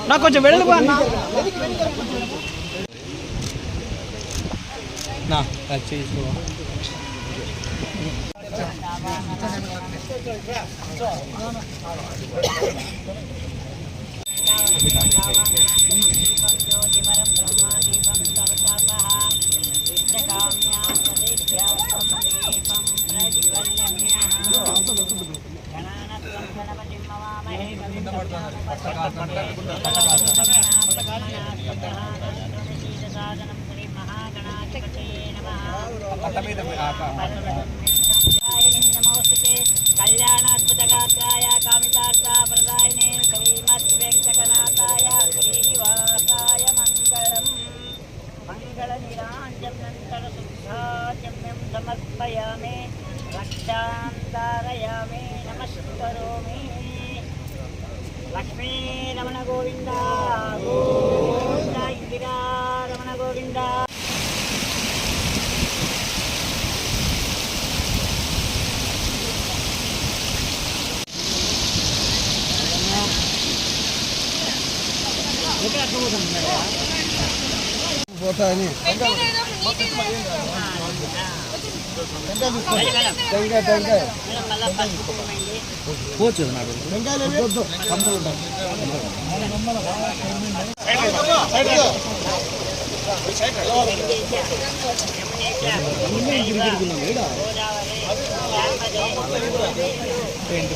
నాకు కొంచెం వెడల్పు అన్న చేసుకో कल्याणाद्भुतगात्राय कामितार्थप्रदायिने श्रीमद्वेङ्कटनाथाय श्रीनिवासाय मङ्गलम् मङ्गलनिराञ्जनन्तरशुद्धाचम्यं समर्पयामि रक्षान्तारयामि नमस्करोमि लक्ष्मी रमण गोविन्द गोविन्द इंदिरा रमण गोविन्द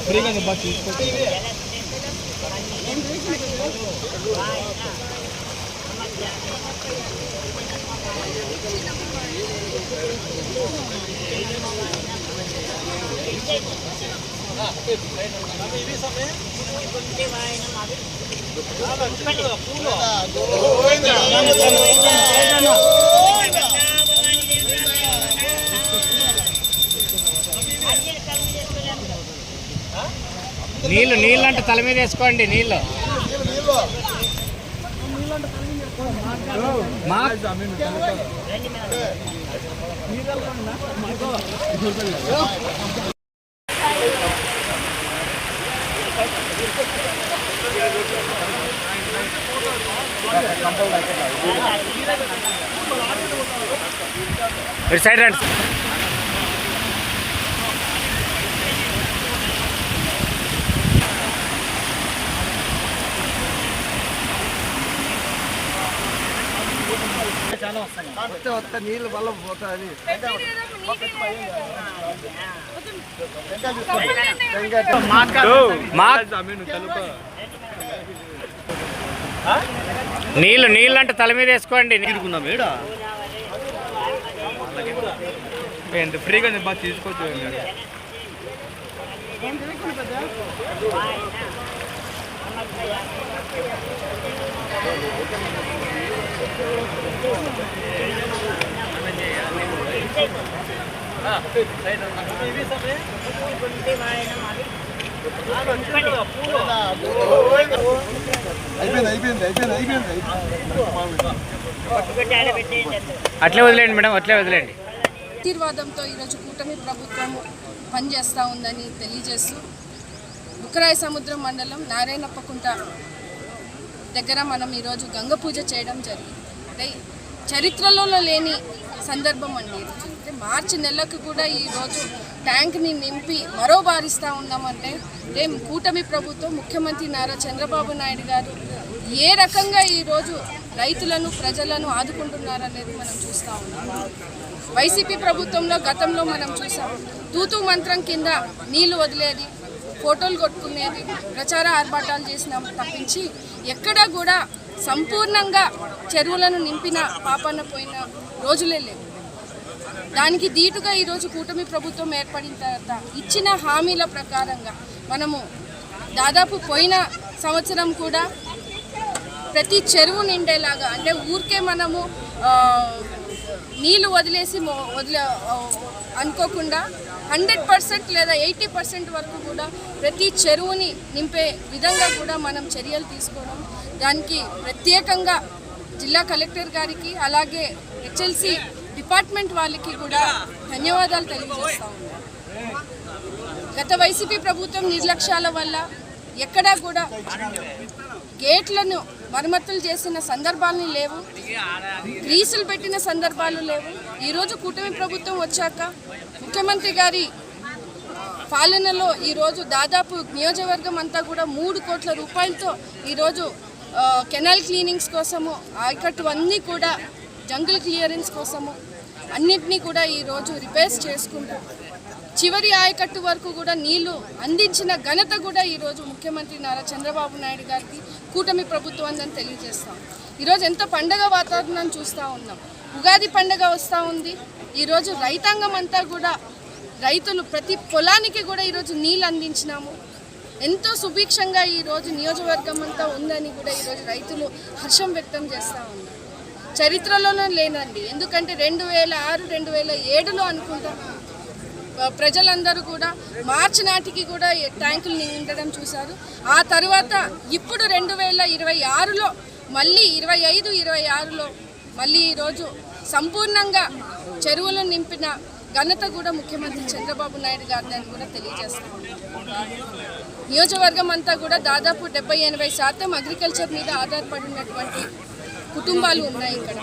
ఫ్రీగా బస్ తీసుకోవచ్చు నీళ్ళు నీళ్ళు అంటే తల మీద వేసుకోండి నీళ్ళు సైడ్ రండి వస్తా నీళ్ళు వల్ల పోతుంది నీళ్ళు నీళ్ళు అంటే తల మీద వేసుకోండి నీరుకున్నా మేడ ఫ్రీగా బాగా తీసుకోవచ్చు అట్లే వదిలేండి మేడం, అట్లే వదిలేండి. ఆశీర్వాదంతో ఈరోజు కూటమి ప్రభుత్వం పనిచేస్తూ ఉందని తెలియజేస్తూ బుక్కరాయ సముద్రం మండలం నారాయణప్పకుంట దగ్గర మనం ఈరోజు గంగ పూజ చేయడం జరిగింది. అంటే చరిత్రలో లేని సందర్భం అండి. అంటే మార్చి నెలకు కూడా ఈరోజు ట్యాంక్ని నింపి మరో బారిస్తూ ఉన్నామంటే కూటమి ప్రభుత్వం ముఖ్యమంత్రి నారా చంద్రబాబు నాయుడు గారు ఏ రకంగా ఈరోజు రైతులను ప్రజలను ఆదుకుంటున్నారనేది మనం చూస్తూ ఉన్నాం. వైసీపీ ప్రభుత్వంలో గతంలో మనం చూసాం, తూతూ మంత్రం కింద నీళ్లు వదిలేది, ఫోటోలు కొట్టుకునేది, ప్రచార ఆర్భాటాలు చేసినాం తప్పించి ఎక్కడా కూడా సంపూర్ణంగా చెరువులను నింపిన పాపన్న పోయిన రోజులే లేవు. దానికి దీటుగా ఈరోజు కూటమి ప్రభుత్వం ఏర్పడిన తర్వాత ఇచ్చిన హామీల ప్రకారంగా మనము దాదాపు పోయిన సంవత్సరం కూడా ప్రతి చెరువు నిండేలాగా, అంటే ఊరికే మనము నీళ్లు వదిలేసి అనుకోకుండా 100% లేదా 80% వరకు కూడా ప్రతి చెరువుని నింపే విధంగా కూడా మనం చర్యలు తీసుకోవడం, దానికి ప్రత్యేకంగా జిల్లా కలెక్టర్ గారికి అలాగే హెచ్ఎల్సి డిపార్ట్మెంట్ వాళ్ళకి కూడా ధన్యవాదాలు తెలియజేస్తా ఉన్నాను. గత వైసీపీ ప్రభుత్వం నిర్లక్ష్యాల వల్ల ఎక్కడా కూడా గేట్లను మరమ్మతులు చేసిన సందర్భాలు లేవు, గ్రీసులు పెట్టిన సందర్భాలు లేవు. ఈరోజు కూటమి ప్రభుత్వం వచ్చాక ముఖ్యమంత్రి గారి పాలనలో ఈరోజు దాదాపు నియోజకవర్గం అంతా కూడా 3 కోట్ల రూపాయలతో ఈరోజు కెనాల్ క్లీనింగ్స్ కోసము, ఆయకట్టు అన్నీ కూడా జంగిల్ క్లియరెన్స్ కోసము అన్నిటినీ కూడా ఈరోజు రిపేర్స్ చేసుకుంటూ చివరి ఆయకట్టు వరకు కూడా నీళ్లు అందించిన ఘనత కూడా ఈరోజు ముఖ్యమంత్రి నారా చంద్రబాబు నాయుడు గారికి కూటమి ప్రభుత్వం అందని తెలియజేస్తాం. ఈరోజు ఎంత పండగ వాతావరణం చూస్తూ ఉన్నాం. ఉగాది పండగ వస్తూ ఉంది. ఈరోజు రైతాంగం అంతా కూడా రైతులు ప్రతి పొలానికి కూడా ఈరోజు నీళ్ళు అందించినాము. ఎంతో సుభిక్షంగా ఈరోజు నియోజకవర్గం అంతా ఉందని కూడా ఈరోజు రైతులు హర్షం వ్యక్తం చేస్తూ ఉన్నారు. చరిత్రలోనే లేనండి. ఎందుకంటే 2006, 2007లో అనుకుంటా ప్రజలందరూ కూడా మార్చి నాటికి కూడా ట్యాంకులు నిండడం చూశారు. ఆ తర్వాత ఇప్పుడు 2026లో మళ్ళీ 25, 26లో మళ్ళీ ఈరోజు సంపూర్ణంగా చెరువులు నింపిన ఘనత కూడా ముఖ్యమంత్రి చంద్రబాబు నాయుడు గారిని కూడా తెలియజేస్తాం. నియోజకవర్గం అంతా కూడా దాదాపు 70-80% అగ్రికల్చర్ మీద ఆధారపడి ఉన్నటువంటి కుటుంబాలు ఉన్నాయి. ఇక్కడ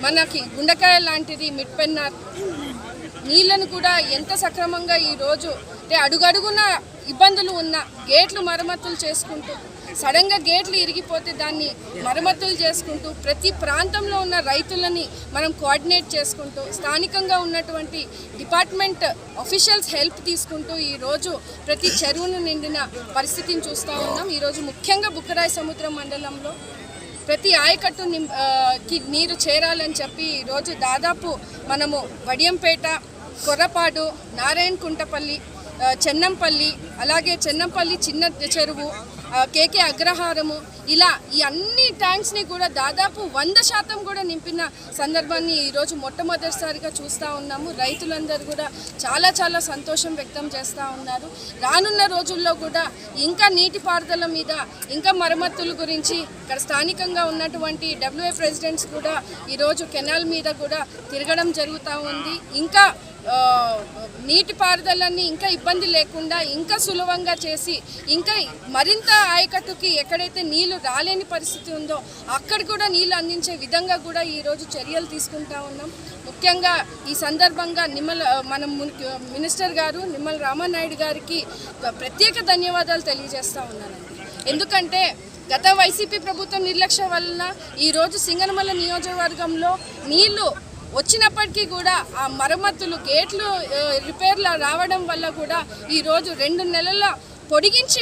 మనకి గుండెకాయ లాంటిది మిట్పెన్నార్ నీళ్లను కూడా ఎంత సక్రమంగా ఈరోజు అంటే అడుగడుగున ఇబ్బందులు ఉన్న గేట్లు మరమ్మతులు చేసుకుంటూ, సడన్గా గేట్లు ఇరిగిపోతే దాన్ని మరమ్మతులు చేసుకుంటూ, ప్రతి ప్రాంతంలో ఉన్న రైతులని మనం కోఆర్డినేట్ చేసుకుంటూ, స్థానికంగా ఉన్నటువంటి డిపార్ట్మెంట్ ఆఫీషియల్స్ హెల్ప్ తీసుకుంటూ ఈరోజు ప్రతి చెరువును నిండిన పరిస్థితిని చూస్తూ ఉన్నాం. ఈరోజు ముఖ్యంగా బుక్కరాయ సముద్రం మండలంలో ప్రతి ఆయకట్టుకి నీరు చేరాలని చెప్పి ఈరోజు దాదాపు మనము వడియంపేట, కొర్రపాడు, నారాయణకుంటపల్లి, చెన్నంపల్లి, అలాగే చెన్నంపల్లి చిన్న చెరువు, కేకే అగ్రహారము, ఇలా ఈ అన్ని ట్యాంక్స్ని కూడా దాదాపు 100% కూడా నింపిన సందర్భాన్ని ఈరోజు మొట్టమొదటిసారిగా చూస్తూ ఉన్నాము. రైతులందరూ కూడా చాలా చాలా సంతోషం వ్యక్తం చేస్తూ ఉన్నారు. రానున్న రోజుల్లో కూడా ఇంకా నీటిపారుదల మీద ఇంకా మరమ్మతుల గురించి ఇక్కడ స్థానికంగా ఉన్నటువంటి WA ప్రెసిడెంట్స్ కూడా ఈరోజు కెనాల్ మీద కూడా తిరగడం జరుగుతూ ఉంది. ఇంకా నీటిపారుదలని ఇంకా ఇబ్బంది లేకుండా ఇంకా సులభంగా చేసి ఇంకా మరింత ఆయకట్టుకి ఎక్కడైతే నీళ్లు రాలేని పరిస్థితి ఉందో అక్కడ కూడా నీళ్లు అందించే విధంగా కూడా ఈరోజు చర్యలు తీసుకుంటా ఉన్నాం. ముఖ్యంగా ఈ సందర్భంగా మన మినిస్టర్ గారు నిమ్మల రామానాయుడు గారికి ప్రత్యేక ధన్యవాదాలు తెలియజేస్తూ ఉన్నానండి. ఎందుకంటే గత వైసీపీ ప్రభుత్వం నిర్లక్ష్యం వలన ఈరోజు సింగనమల నియోజకవర్గంలో నీళ్లు వచ్చినప్పటికీ కూడా ఆ మరమ్మతులు గేట్లు రిపేర్లు రావడం వల్ల కూడా ఈరోజు 2 నెలల పొడిగించి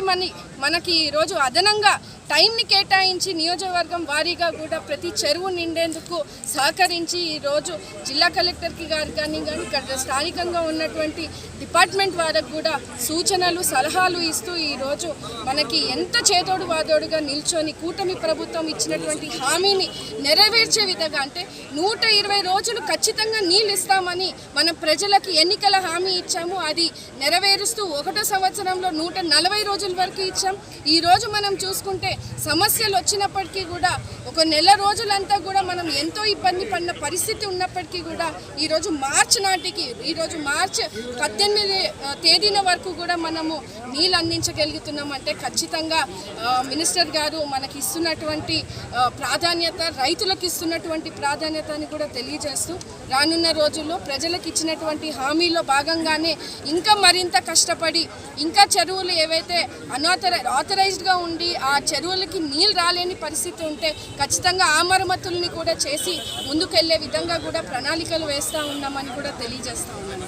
మనకి ఈరోజు అదనంగా టైంని కేటాయించి నియోజకవర్గం వారీగా కూడా ప్రతి చెరువు నిండేందుకు సహకరించి ఈరోజు జిల్లా కలెక్టర్కి కానీ ఇక్కడ స్థానికంగా ఉన్నటువంటి డిపార్ట్మెంట్ వారికి కూడా సూచనలు సలహాలు ఇస్తూ ఈరోజు మనకి ఎంత చేదోడు వాదోడుగా నిల్చొని కూటమి ప్రభుత్వం ఇచ్చినటువంటి హామీని నెరవేర్చే విధంగా అంటే 120 రోజులు ఖచ్చితంగా నీళ్ళు ఇస్తామని మన ప్రజలకి ఎన్నికల హామీ ఇచ్చాము. అది నెరవేరుస్తూ 1వ సంవత్సరంలో 140 రోజుల వరకు ఇచ్చాం. ఈరోజు మనం చూసుకుంటే సమస్యలు వచ్చినప్పటికీ కూడా 1 నెల రోజులంతా కూడా మనం ఎంతో ఇబ్బంది పడిన పరిస్థితి ఉన్నప్పటికీ కూడా ఈరోజు మార్చి నాటికి ఈరోజు మార్చి 18 తేదీన వరకు కూడా మనము నీళ్ళు అందించగలుగుతున్నాం. అంటే ఖచ్చితంగా మినిస్టర్ గారు మనకి ఇస్తున్నటువంటి ప్రాధాన్యత, రైతులకు ఇస్తున్నటువంటి ప్రాధాన్యతని కూడా తెలియజేస్తూ రానున్న రోజుల్లో ప్రజలకు ఇచ్చినటువంటి హామీలో భాగంగానే ఇంకా మరింత కష్టపడి ఇంకా చెరువులు ఏవైతే ఆథరైజ్డ్గా ఉండి ఆ చెరువులకి నీళ్ళు రాలేని పరిస్థితి ఉంటే ఖచ్చితంగా ఆ మరమ్మతుల్ని కూడా చేసి ముందుకెళ్లే విధంగా కూడా ప్రణాళికలు వేస్తూ ఉన్నామని కూడా తెలియజేస్తూ ఉన్నాను.